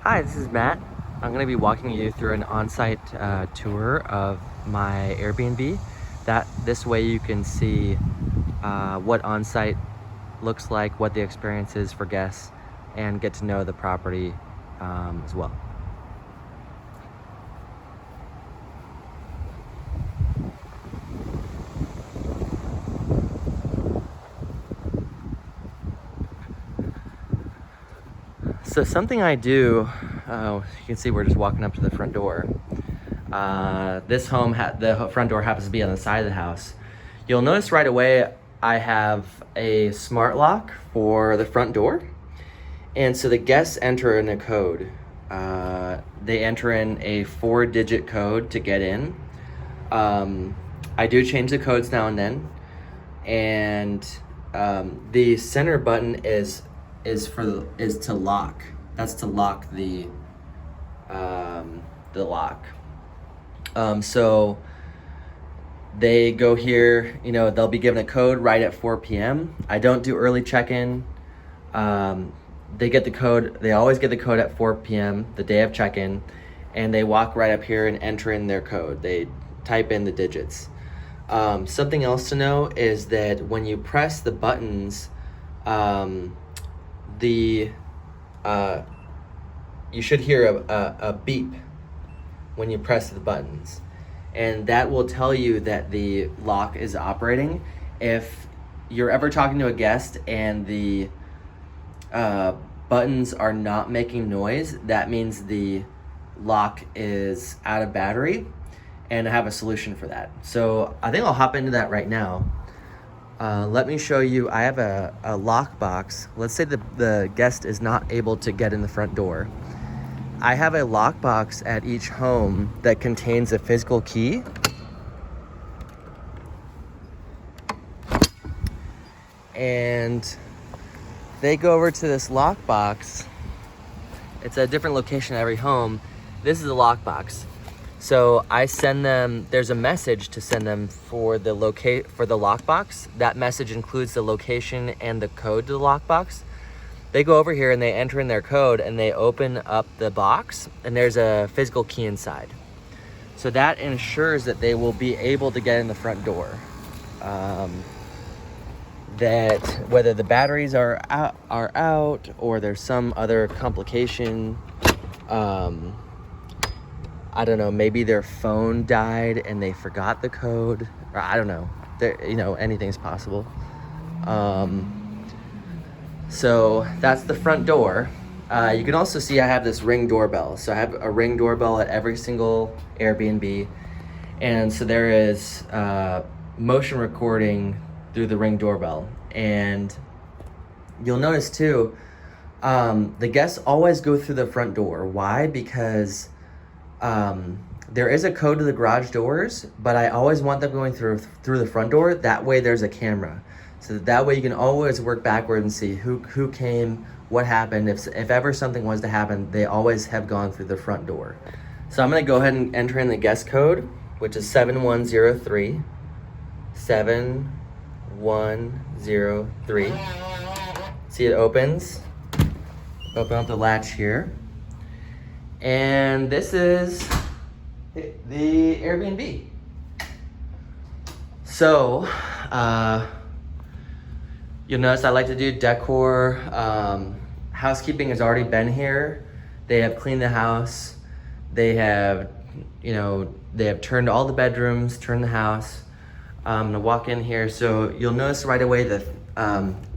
Hi, this is Matt. I'm going to be walking you through an on-site tour of my Airbnb. This way you can see what on-site looks like, what the experience is for guests, and get to know the property as well. So something I do, you can see we're just walking up to the front door. This home, the front door happens to be on the side of the house. You'll notice right away I have a smart lock for the front door. And so the guests enter in a code. They enter in a 4-digit code to get in. I do change the codes now and then. And the center button is to lock. That's to lock the lock. So they go here, they'll be given a code right at 4 p.m. I don't do early check-in. They get the code, they always get the code at 4 p.m. the day of check-in, and they walk right up here and enter in their code. They type in the digits. Something else to know is that when you press the buttons, you should hear a beep when you press the buttons, and that will tell you that the lock is operating. If you're ever talking to a guest and the buttons are not making noise, that means the lock is out of battery, and I have a solution for that. So I think I'll hop into that right now. Let me show you. I have a lock box. Let's say the guest is not able to get in the front door. I have a lock box at each home that contains a physical key. And they go over to this lock box. It's a different location at every home. This is the lock box. So I send them, there's a message to send them for the lockbox. That message includes the location and the code to the lockbox. They go over here and they enter in their code and they open up the box, and there's a physical key inside. So that ensures that they will be able to get in the front door. That whether the batteries are out or there's some other complication, I don't know, maybe their phone died and they forgot the code, or I don't know. Anything's possible. So that's the front door. You can also see I have this Ring doorbell. So I have a Ring doorbell at every single Airbnb. And so there is motion recording through the Ring doorbell. And you'll notice too, the guests always go through the front door. Why? Because there is a code to the garage doors, but I always want them going through the front door. That way there's a camera. So that way you can always work backward and see who came, what happened. If ever something was to happen, they always have gone through the front door. So I'm gonna go ahead and enter in the guest code, which is 7103. 7103. See, it opens. Open up the latch here. And this is the Airbnb. So, you'll notice I like to do decor. Housekeeping has already been here. They have cleaned the house. They have, turned all the bedrooms, turned the house. I'm gonna walk in here. So you'll notice right away that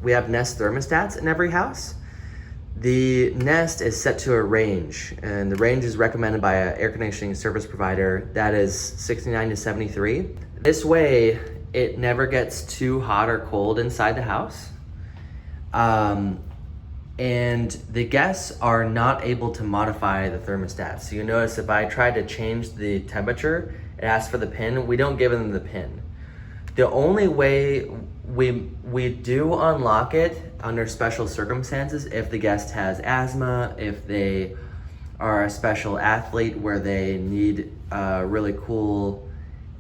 we have Nest thermostats in every house. The Nest is set to a range, and the range is recommended by an air conditioning service provider that is 69 to 73. This way, it never gets too hot or cold inside the house. And the guests are not able to modify the thermostat. So you notice if I try to change the temperature, it asks for the PIN. We don't give them the PIN. The only way we do unlock it under special circumstances, if the guest has asthma, if they are a special athlete where they need really cool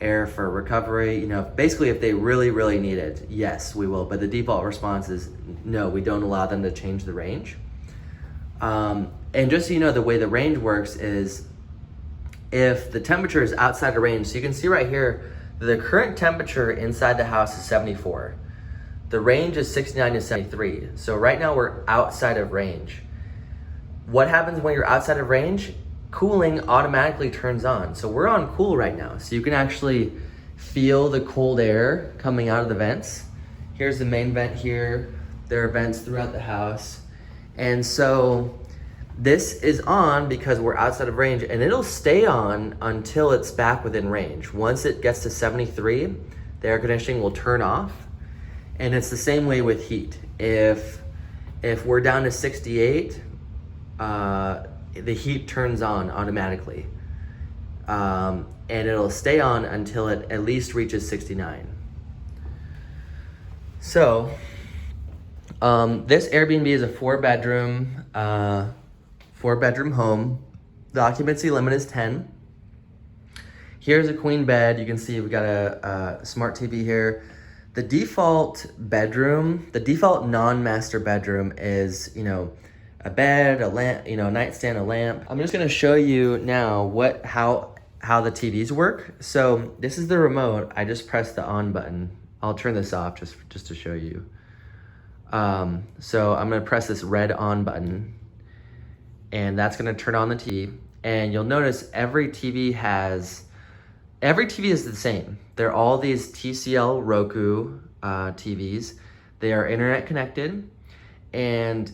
air for recovery, basically if they really, really need it, yes, we will. But the default response is no, we don't allow them to change the range. And just so you know, the way the range works is if the temperature is outside of range, so you can see right here, the current temperature inside the house is 74. The range is 69 to 73. So right now we're outside of range. What happens when you're outside of range? Cooling automatically turns on. So we're on cool right now. So you can actually feel the cold air coming out of the vents. Here's the main vent here. There are vents throughout the house. And so this is on because we're outside of range, and it'll stay on until it's back within range. Once it gets to 73, the air conditioning will turn off. And it's the same way with heat. If we're down to 68, the heat turns on automatically. And it'll stay on until it at least reaches 69. So, this Airbnb is a four bedroom home. The occupancy limit is 10. Here's a queen bed. You can see we got a smart TV here. The default bedroom, the default non-master bedroom is, a bed, a lamp, a nightstand, a lamp. I'm just gonna show you now how the TVs work. So this is the remote. I just pressed the on button. I'll turn this off just to show you. So I'm gonna press this red on button, and that's gonna turn on the TV. And you'll notice every TV is the same. They're all these TCL Roku TVs. They are internet connected, and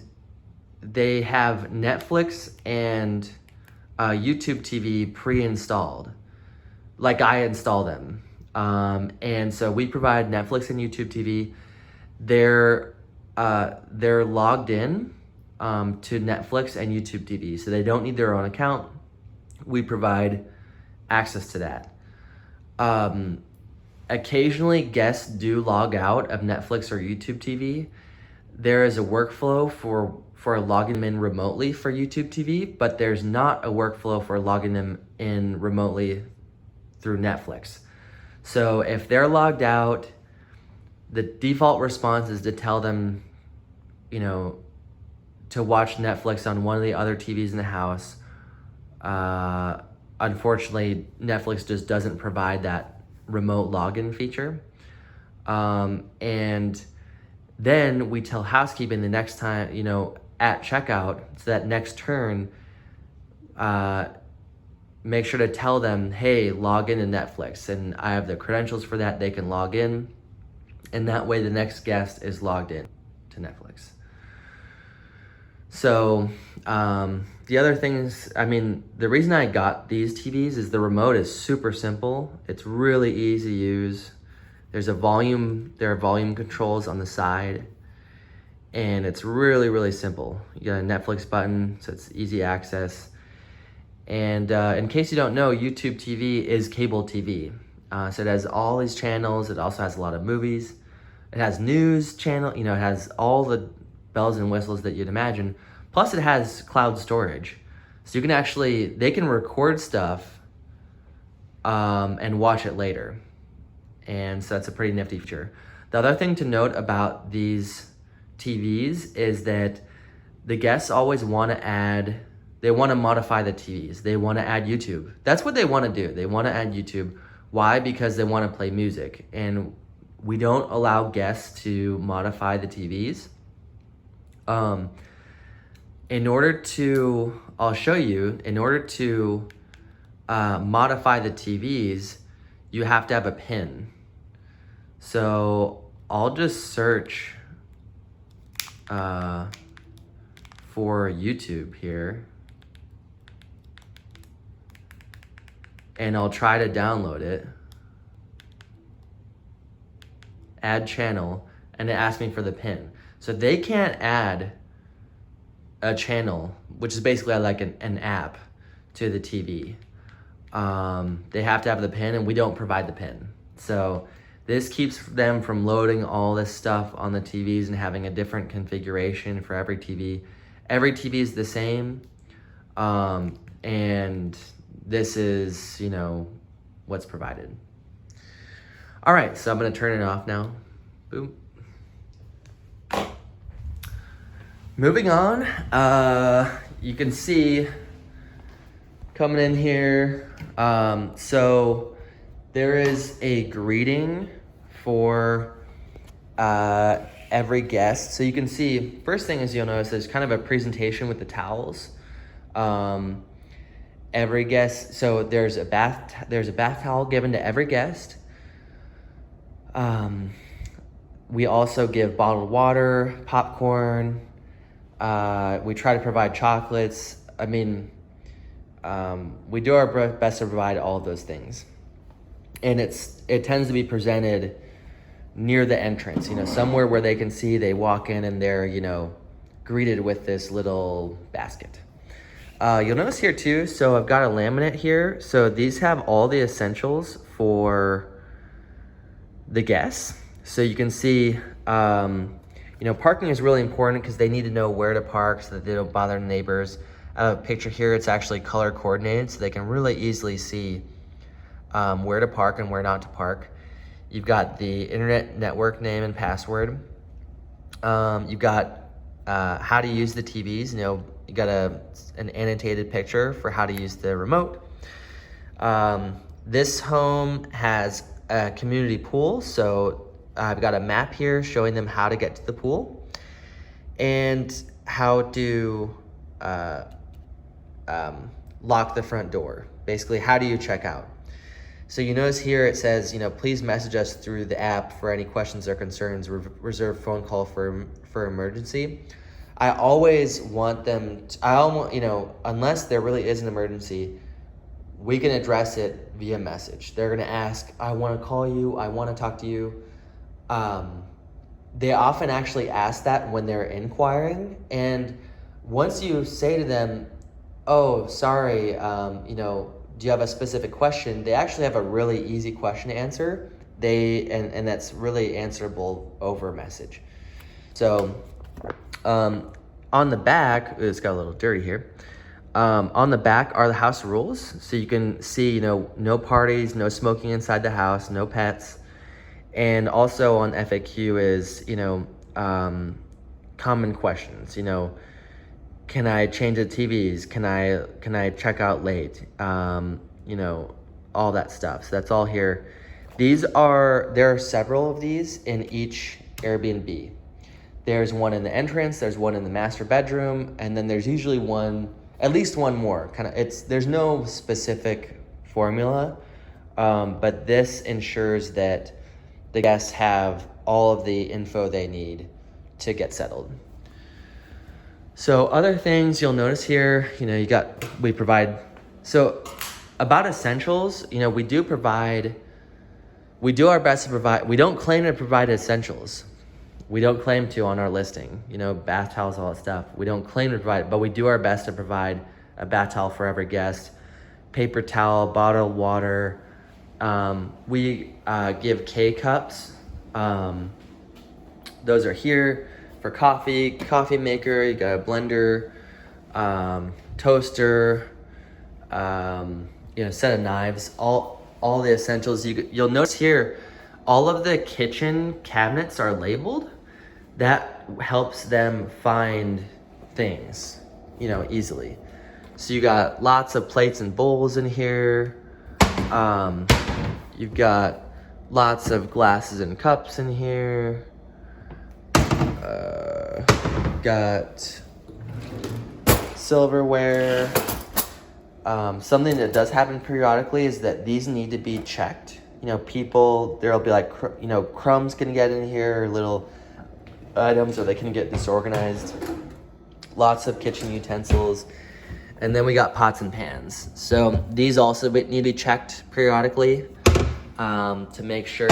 they have Netflix and YouTube TV pre-installed, like I install them. And so we provide Netflix and YouTube TV. They're logged in to Netflix and YouTube TV, so they don't need their own account. We provide access to that. Occasionally guests do log out of Netflix or YouTube TV. There is a workflow for logging them in remotely for YouTube TV, but there's not a workflow for logging them in remotely through Netflix. So if they're logged out, the default response is to tell them, to watch Netflix on one of the other TVs in the house. Unfortunately, Netflix just doesn't provide that remote login feature. And then we tell housekeeping the next time, at checkout, so that next turn, make sure to tell them, hey, log in to Netflix, and I have the credentials for that. They can log in, and that way the next guest is logged in to Netflix. So the other things, the reason I got these TVs is the remote is super simple. It's really easy to use. There are volume controls on the side, and it's really, really simple. You got a Netflix button, so it's easy access. And in case you don't know, YouTube TV is cable TV. So it has all these channels. It also has a lot of movies. It has news channel, it has all the bells and whistles that you'd imagine. Plus it has cloud storage. So you can they can record stuff and watch it later. And so that's a pretty nifty feature. The other thing to note about these TVs is that the guests always want to modify the TVs. They want to add YouTube. That's what they want to do. They want to add YouTube. Why? Because they want to play music. And we don't allow guests to modify the TVs. I'll show you, in order to modify the TVs, you have to have a PIN. So I'll just search for YouTube here, and I'll try to download it. Add channel, and it asks me for the PIN. So they can't add a channel, which is basically like an app, to the TV. They have to have the PIN, and we don't provide the PIN. So this keeps them from loading all this stuff on the TVs and having a different configuration for every TV. Every TV is the same, and this is, what's provided. All right, so I'm gonna turn it off now. Boom. Moving on, you can see coming in here, so there is a greeting for every guest. So you can see, first thing is you'll notice there's kind of a presentation with the towels. Every guest, so there's a bath towel given to every guest. We also give bottled water, popcorn. We try to provide chocolates. I mean, we do our best to provide all of those things. And it tends to be presented near the entrance, somewhere where they can see. They walk in and they're, greeted with this little basket. You'll notice here too, so I've got a laminate here. So these have all the essentials for the guests. So you can see, parking is really important because they need to know where to park so that they don't bother neighbors. I have a picture here, it's actually color coordinated so they can really easily see where to park and where not to park. You've got the internet network name and password. You've got how to use the TVs. You got an annotated picture for how to use the remote. This home has a community pool, so I've got a map here showing them how to get to the pool and how to lock the front door. Basically, how do you check out? So you notice here it says, please message us through the app for any questions or concerns. Reserve phone call for emergency. I always want them unless there really is an emergency, we can address it via message. They're gonna ask, I wanna call you, I wanna talk to you. They often actually ask that when they're inquiring. And once you say to them, oh, sorry, do you have a specific question? They actually have a really easy question to answer. And that's really answerable over message. So on the back, it's got a little dirty here. On the back are the house rules. So you can see, no parties, no smoking inside the house, no pets. And also on FAQ is, common questions, can I change the TVs? Can I check out late? All that stuff. So that's all here. There are several of these in each Airbnb. There's one in the entrance, there's one in the master bedroom, and then there's usually at least one more. There's no specific formula, but this ensures that the guests have all of the info they need to get settled. So other things you'll notice here, we provide, so about essentials, we do our best to provide. We don't claim to provide essentials. We don't claim to on our listing, bath towels, all that stuff. We don't claim to provide it, but we do our best to provide a bath towel for every guest, paper towel, bottled water. We give K-cups. Those are here for coffee maker. You got a blender, toaster, set of knives, all the essentials. You'll notice here, all of the kitchen cabinets are labeled. That helps them find things, easily. So you got lots of plates and bowls in here. You've got lots of glasses and cups in here. Got silverware. Something that does happen periodically is that these need to be checked. There'll be like, crumbs can get in here, little items, or they can get disorganized. Lots of kitchen utensils. And then we got pots and pans. So these also need to be checked periodically to make sure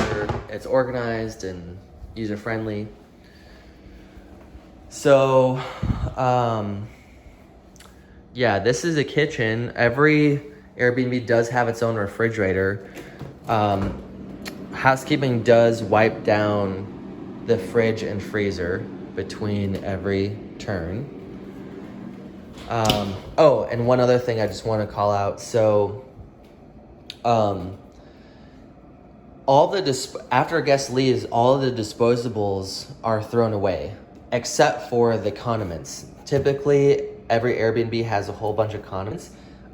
it's organized and user-friendly. So, this is a kitchen. Every Airbnb does have its own refrigerator. Housekeeping does wipe down the fridge and freezer between every turn. And one other thing I just want to call out. So, after a guest leaves, all of the disposables are thrown away. except for the condiments. Typically, every Airbnb has a whole bunch of condiments.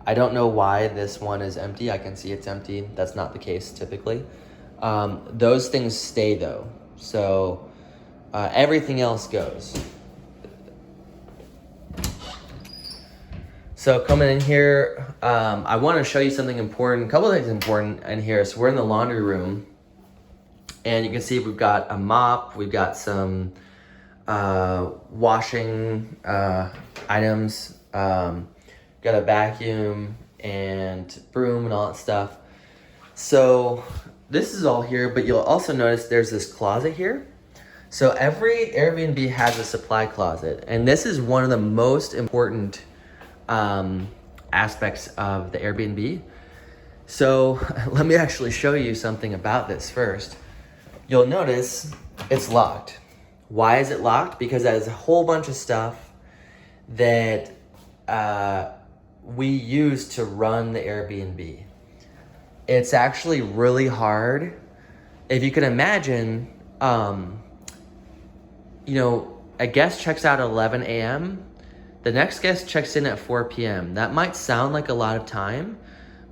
I don't know why this one is empty. I can see it's empty. That's not the case typically. Those things stay though. So everything else goes. So coming in here, I want to show you something important, a couple of things important in here. So we're in the laundry room, and you can see we've got a mop, we've got some washing items, got a vacuum and broom and all that stuff. So this is all here, but you'll also notice there's this closet here. So every Airbnb has a supply closet, and this is one of the most important aspects of the Airbnb. So let me actually show you something about this first. You'll notice it's locked. Why is it locked? Because there's a whole bunch of stuff that we use to run the Airbnb. It's actually really hard. If you can imagine, you know, a guest checks out at 11 a.m. The next guest checks in at 4 p.m. That might sound like a lot of time,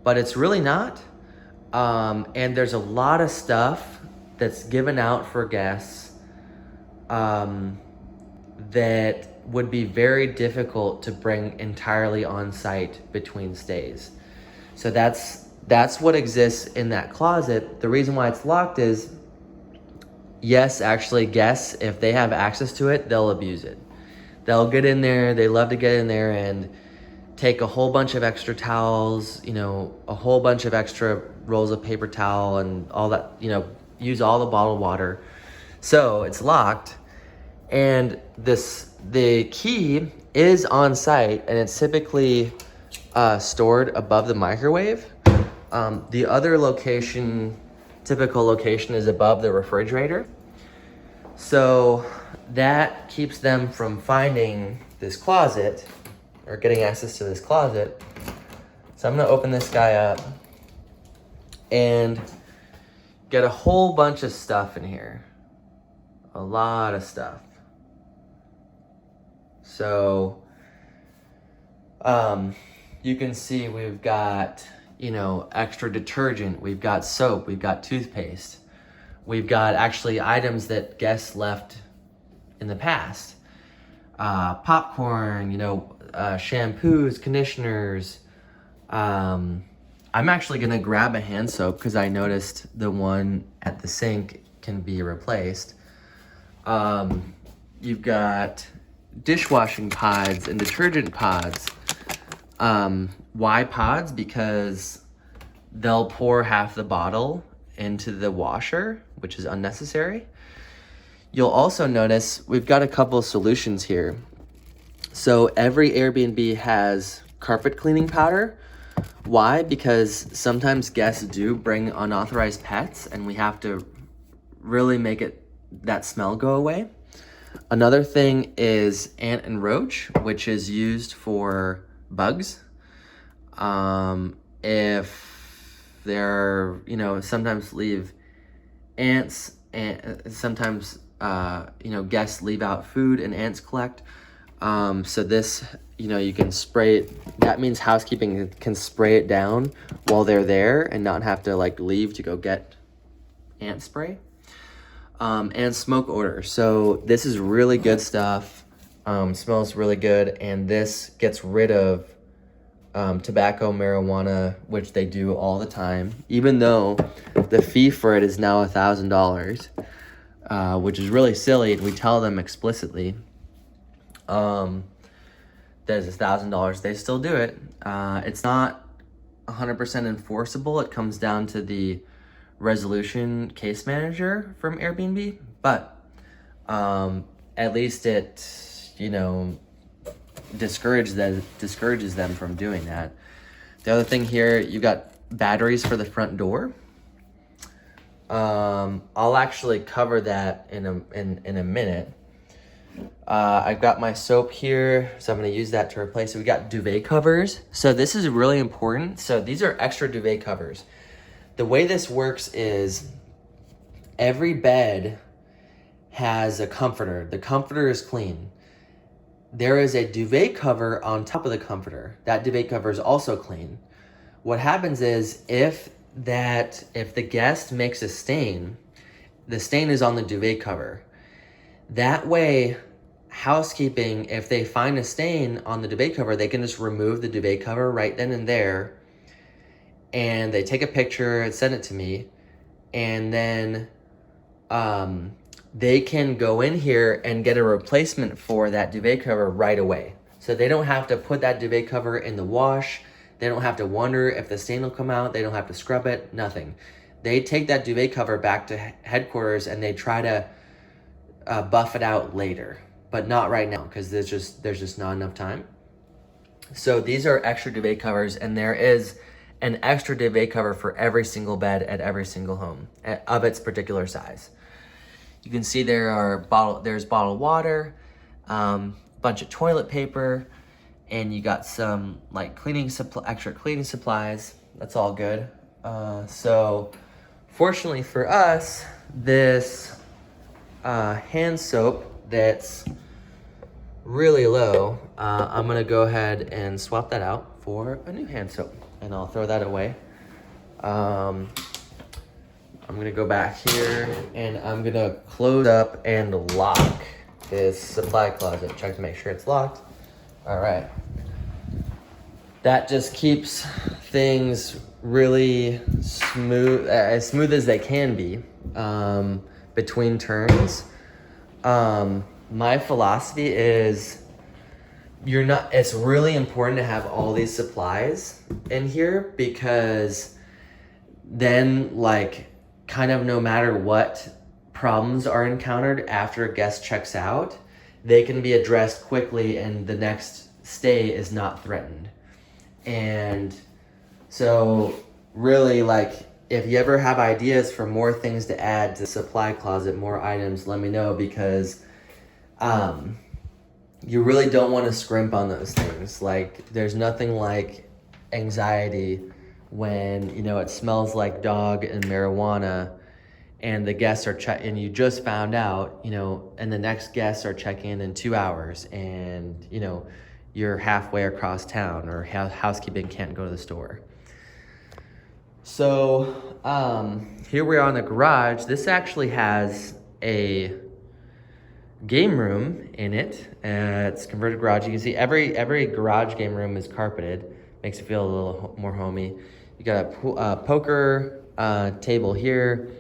but it's really not. And there's a lot of stuff that's given out for guests that would be very difficult to bring entirely on site between stays. So that's what exists in that closet. The reason why it's locked is, yes, actually guests, if they have access to it, they'll abuse it. They'll get in there, they love to get in there and take a whole bunch of extra towels, you know, a whole bunch of extra rolls of paper towel and all that, you know, use all the bottled water. So it's locked, and the key is on site, and it's typically stored above the microwave. The other typical location is above the refrigerator. So that keeps them from finding this closet or getting access to this closet. So I'm gonna open this guy up and get a whole bunch of stuff in here. A lot of stuff. So you can see we've got, you know, extra detergent, we've got soap, we've got toothpaste, we've got actually items that guests left in the past. Popcorn, you know, shampoos, conditioners. I'm actually gonna grab a hand soap because I noticed the one at the sink can be replaced. You've got dishwashing pods and detergent pods. Why pods? Because they'll pour half the bottle into the washer, which is unnecessary. You'll also notice we've got a couple of solutions here. So every Airbnb has carpet cleaning powder. Why? Because sometimes guests do bring unauthorized pets, and we have to really make that smell go away. Another thing is ant and roach, which is used for bugs. If they're, you know, sometimes leave ants, and sometimes, you know, guests leave out food and ants collect. So this, you know, you can spray it. That means housekeeping can spray it down while they're there and not have to like leave to go get ant spray. And smoke odor. So this is really good stuff. Smells really good, and this gets rid of tobacco, marijuana, which they do all the time, even though the fee for it is now $1,000, which is really silly, and we tell them explicitly that it's $1,000. They still do it. It's not 100% enforceable. It comes down to the resolution case manager from Airbnb, but at least it, you know, discourages them from doing that. The other thing here, you got batteries for the front door. I'll actually cover that in a minute. I've got my soap here, so I'm going to use that to replace it. We got duvet covers. So this is really important. So these are extra duvet covers. The way this works is every bed has a comforter. The comforter is clean. There is a duvet cover on top of the comforter. That duvet cover is also clean. What happens is if the guest makes a stain, the stain is on the duvet cover. That way, housekeeping, if they find a stain on the duvet cover, they can just remove the duvet cover right then and there, and they take a picture and send it to me, and then they can go in here and get a replacement for that duvet cover right away. So they don't have to put that duvet cover in the wash. They don't have to wonder if the stain will come out. They don't have to scrub it, nothing. They take that duvet cover back to headquarters and they try to buff it out later, but not right now because there's just not enough time. So these are extra duvet covers, and there is an extra duvet cover for every single bed at every single home of its particular size. You can see there's bottled water, bunch of toilet paper, and you got some like extra cleaning supplies. That's all good. So fortunately for us, this hand soap that's really low, I'm gonna go ahead and swap that out for a new hand soap, and I'll throw that away. I'm gonna go back here and I'm gonna close up and lock this supply closet. Check to make sure it's locked. All right. That just keeps things really smooth, as smooth as they can be between turns. My philosophy is it's really important to have all these supplies in here, because then like kind of no matter what problems are encountered after a guest checks out, they can be addressed quickly and the next stay is not threatened. And so really, like, if you ever have ideas for more things to add to the supply closet, more items, let me know, because you really don't want to scrimp on those things. Like, there's nothing like anxiety when, it smells like dog and marijuana, and the guests are and you just found out, and the next guests are checking in 2 hours, and, you're halfway across town, or housekeeping can't go to the store. So here we are in the garage. This actually has a game room in it. It's converted garage. You can see every garage game room is carpeted. Makes it feel a little more homey. You got a poker table here,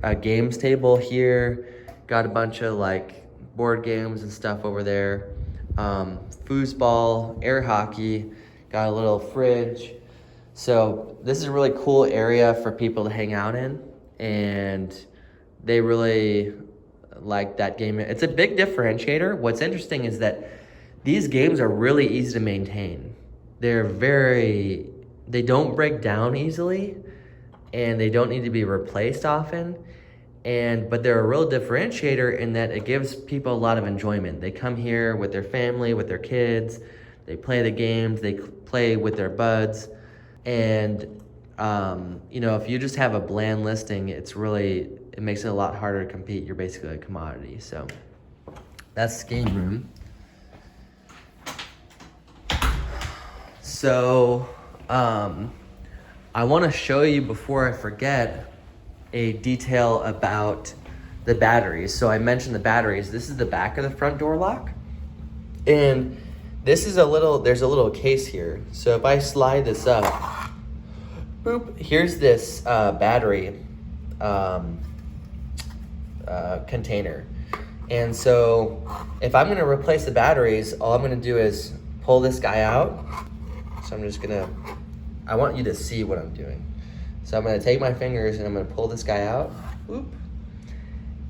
a games table here. Got a bunch of like board games and stuff over there. Foosball, air hockey. Got a little fridge. So this is a really cool area for people to hang out in, and they really like that game. It's a big differentiator. What's interesting is that these games are really easy to maintain. They don't break down easily, and they don't need to be replaced often. But they're a real differentiator in that it gives people a lot of enjoyment. They come here with their family, with their kids, they play the games, they play with their buds. And, if you just have a bland listing, it makes it a lot harder to compete. You're basically a commodity. So that's the game room. So I want to show you, before I forget, a detail about the batteries. So I mentioned the batteries. This is the back of the front door lock. And there's a little case here. So if I slide this up, boop, here's this battery container. And so if I'm gonna replace the batteries, all I'm gonna do is pull this guy out. So I want you to see what I'm doing. So I'm gonna take my fingers and I'm gonna pull this guy out, whoop,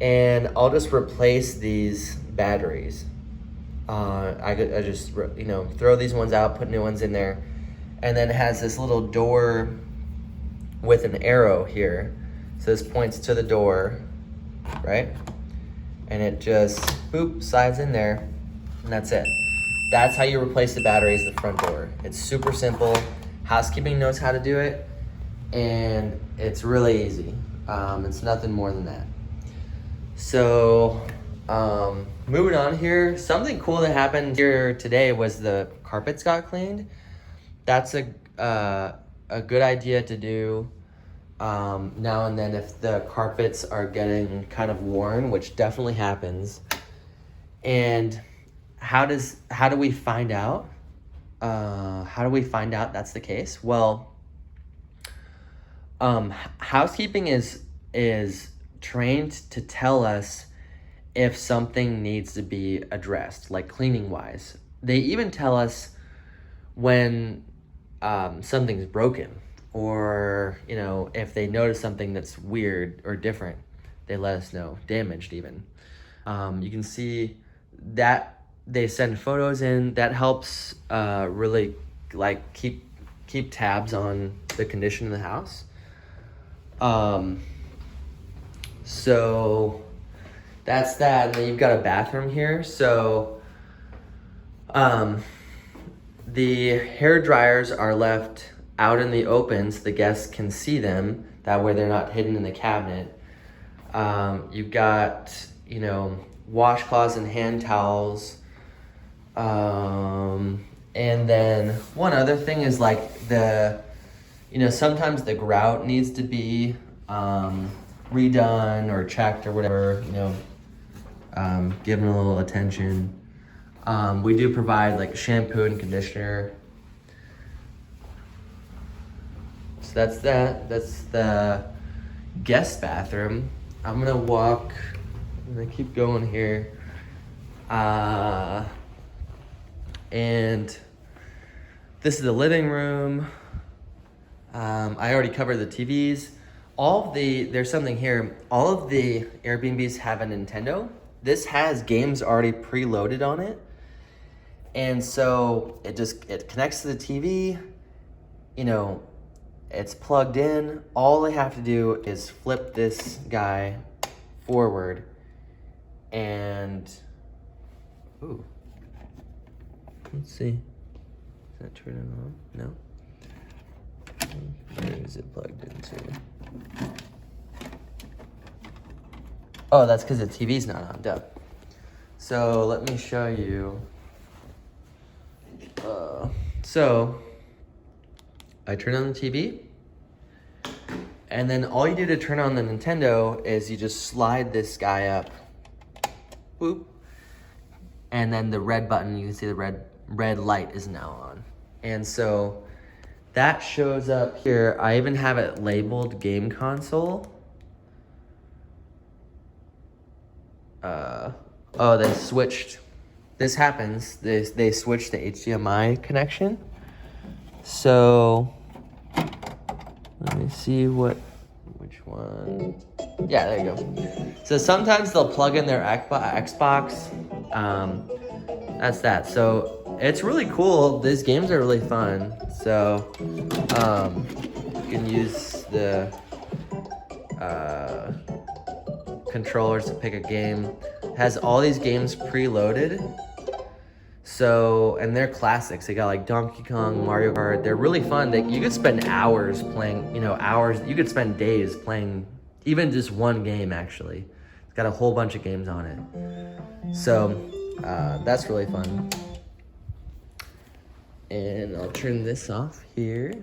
and I'll just replace these batteries. I just throw these ones out, put new ones in there, and then it has this little door with an arrow here. So this points to the door, right? And it just, boop, slides in there, and that's it. That's how you replace the batteries at the front door. It's super simple. Housekeeping knows how to do it, and it's really easy. It's nothing more than that. So Moving on here, something cool that happened here today was the carpets got cleaned. That's a good idea to do now and then if the carpets are getting kind of worn, which definitely happens. And how do we find out? How do we find out that's the case? Well, housekeeping is trained to tell us if something needs to be addressed, like cleaning wise. They even tell us when something's broken, or if they notice something that's weird or different, they let us know, damaged even. You can see that they send photos in. That helps really like keep tabs on the condition of the house. So that's that. And then you've got a bathroom here. So the hair dryers are left out in the open so the guests can see them. That way they're not hidden in the cabinet. You've got, washcloths and hand towels. And then one other thing is like sometimes the grout needs to be redone or checked or whatever, given a little attention. We do provide like shampoo and conditioner. So that's that. That's the guest bathroom. I'm gonna keep going here. And this is the living room. I already covered the TVs. There's something here. All of the Airbnbs have a Nintendo. This has games already preloaded on it. And so it connects to the TV, it's plugged in. All they have to do is flip this guy forward and, ooh, let's see. Is that turning on? No. Where is it plugged into? Oh, that's because the TV's not on, duh. So let me show you. So I turn on the TV, and then all you do to turn on the Nintendo is you just slide this guy up, boop, and then the red button, you can see the red light is now on. And so that shows up here. I even have it labeled game console. They switched. This happens. They switched the HDMI connection. So let me see which one. Yeah, there you go. So sometimes they'll plug in their Xbox. That's that. So it's really cool. These games are really fun. So you can use the controllers to pick a game. It has all these games preloaded. So, and they're classics. They got like Donkey Kong, Mario Kart. They're really fun. You could spend hours playing, hours. You could spend days playing even just one game, actually. It's got a whole bunch of games on it. So, that's really fun. And I'll turn this off here.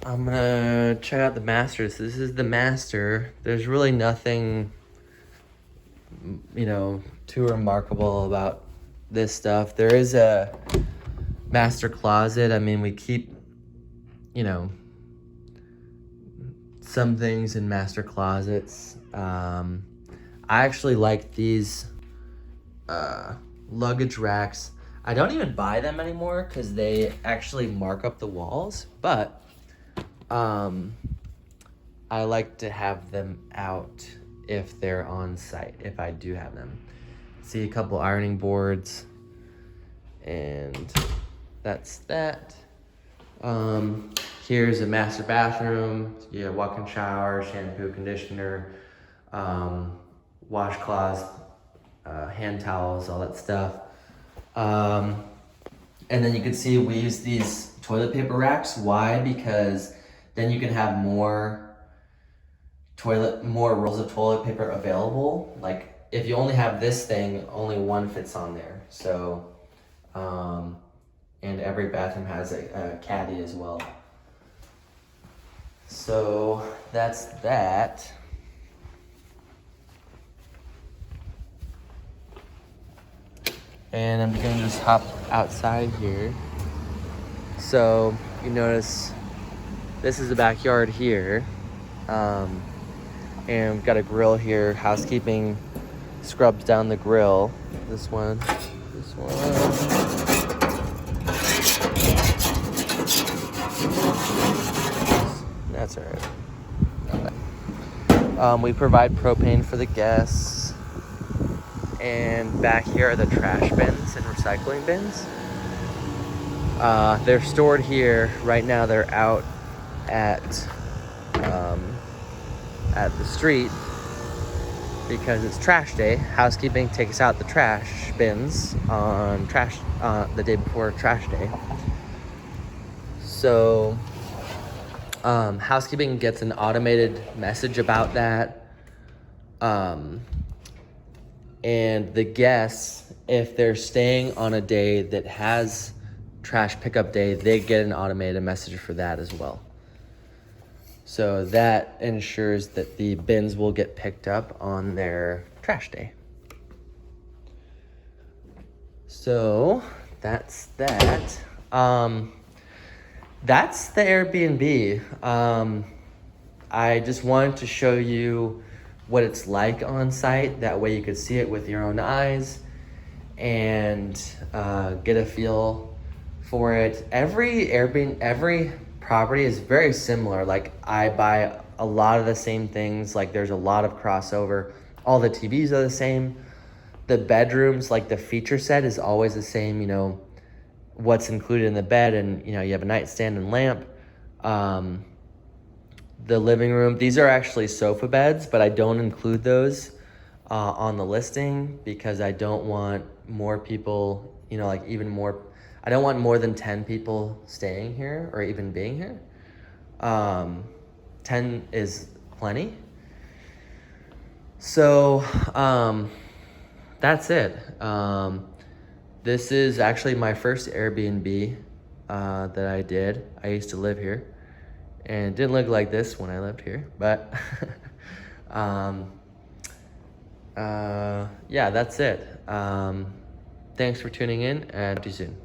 I'm gonna check out the master. So this is the master. There's really nothing too remarkable about this stuff. There is a master closet. I mean, we keep, some things in master closets. I actually like these luggage racks. I don't even buy them anymore because they actually mark up the walls, but I like to have them out if they're on site, if I do have them. See a couple ironing boards, and that's that. Here's a master bathroom. You have walk-in shower, shampoo, conditioner, washcloths, hand towels, all that stuff. And then you can see we use these toilet paper racks. Why? Because then you can have more more rolls of toilet paper available. Like if you only have this thing, only one fits on there. So, and every bathroom has a caddy as well. So that's that. And I'm gonna just hop outside here. So you notice this is the backyard here. And we've got a grill here. Housekeeping scrubs down the grill. This one. That's all right. We provide propane for the guests. And back here are the trash bins and recycling bins. They're stored here. Right now they're out at the street because it's trash day. Housekeeping takes out the trash bins on the day before trash day. So housekeeping gets an automated message about that. And the guests, if they're staying on a day that has trash pickup day, they get an automated message for that as well. So that ensures that the bins will get picked up on their trash day. So that's that. That's the Airbnb. I just wanted to show you what it's like on site. That way you could see it with your own eyes and get a feel for it. Every property is very similar. Like I buy a lot of the same things. Like there's a lot of crossover. All the TVs are the same. The bedrooms, like the feature set is always the same, you know, what's included in the bed, and you know, you have a nightstand and lamp. The living room, these are actually sofa beds, but I don't include those on the listing because I don't want more people, you know, like even more, I don't want more than 10 people staying here or even being here. 10 is plenty. So that's it. This is actually my first Airbnb that I did. I used to live here. And it didn't look like this when I lived here, but yeah, that's it. Thanks for tuning in, and see you soon.